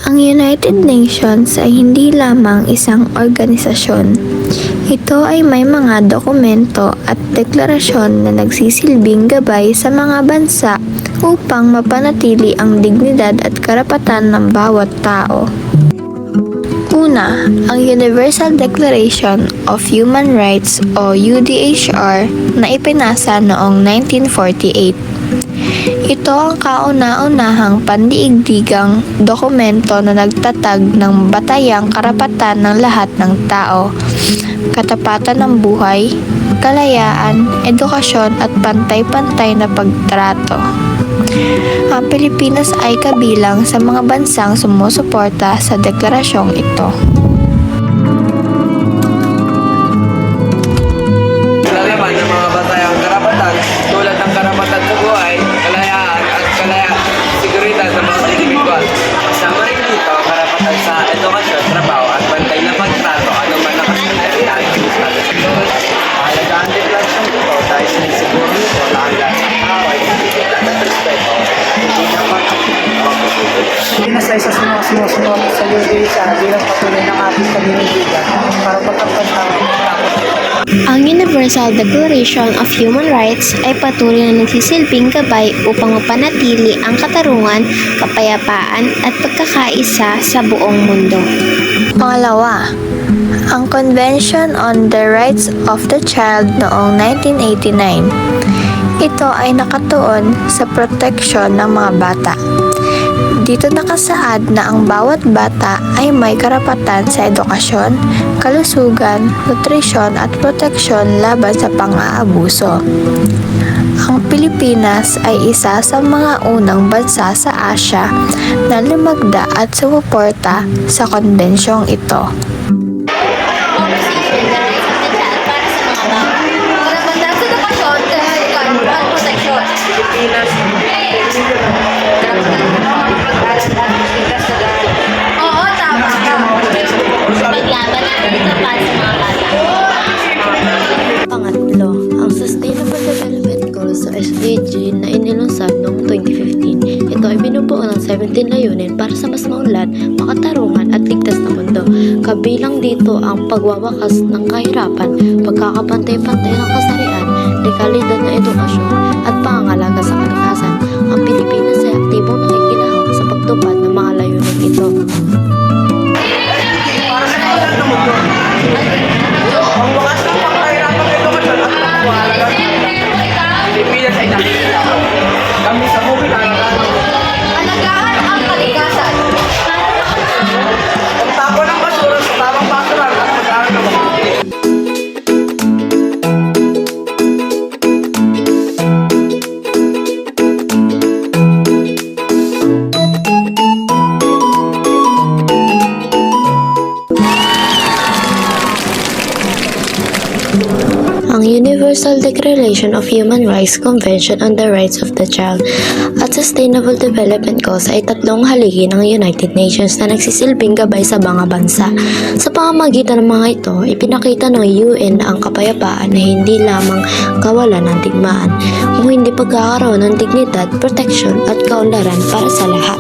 Ang United Nations ay hindi lamang isang organisasyon. Ito ay may mga dokumento at deklarasyon na nagsisilbing gabay sa mga bansa upang mapanatili ang dignidad at karapatan ng bawat tao. Una, ang Universal Declaration of Human Rights o UDHR na ipinasa noong 1948. Ito ang kauna-unahang pandiigdigang dokumento na nagtatag ng batayang karapatan ng lahat ng tao, katapatan ng buhay, kalayaan, edukasyon at pantay-pantay na pagtrato. Ang Pilipinas ay kabilang sa mga bansang sumusuporta sa deklarasyong ito. Lalaman ng mga batayang karapatan tulad ng karapatan sa buhay, kalayaan at seguridad ng mga individual. Kasama rin dito ang karapatan sa edukasyon, trabaho at pantay na pagtrato anuman ang kasunod-arihan ng Estado sa Diyos. Mahalaga ang deklaраsyong ito dahil sinisiguro nito na ang lahat ng tao ay dignidad at respeto hindi na pagkakit. Pinas ay sa sumusunod sa UDHR bilang patuloy ng ating paninindigan para pagkakantawin ng dapat. Ang Universal Declaration of Human Rights ay patuloy na nagsisilbing gabay upang mapanatili ang katarungan, kapayapaan at pagkakaisa sa buong mundo. Pangalawa, ang Convention on the Rights of the Child noong 1989. Ito ay nakatuon sa proteksyon ng mga bata. Dito nakasaad na ang bawat bata ay may karapatan sa edukasyon, kalusugan, nutrisyon at proteksyon laban sa pang-aabuso. Ang Pilipinas ay isa sa mga unang bansa sa Asya na lumagda at sumuporta sa konbensyong ito. Oo, tama ka. Paglaban natin ito para sa mga bata. Pangatlo, ang Sustainable Development Goals o SDG na inilunsad noong 2015. Ito ay binubuo ng 17 layunin para sa mas maunlad, makatarungan at ligtas na mundo. Kabilang dito ang pagwawakas ng kahirapan, pagkakapantay-pantay ng kasarian, dekalidad na edukasyon at pangangalaga sa kalikasan. Ang Pilipinas ay aktibong nakikilahok sa pagtupad ng mga layunin ito. Ang wakas ng pangkahirapan ng edukasyon at pagkuhalaga Pilipinas ay nakikilahok. Kami sa movie Alagaan ang kalikasan. ang tapo ng basura sa tamang basuran at mag-aaral ng mabuti. Ang Universal Declaration of Human Rights, Convention on the Rights of the Child at Sustainable Development Goals ay tatlong haligi ng United Nations na nagsisilbing gabay sa mga bansa. Sa pamamagitan ng mga ito, ipinakita ng UN ang kapayapaan na hindi lamang kawalan ng digmaan, kung hindi pagkakaroon ng dignidad, proteksyon at kaunlaran para sa lahat.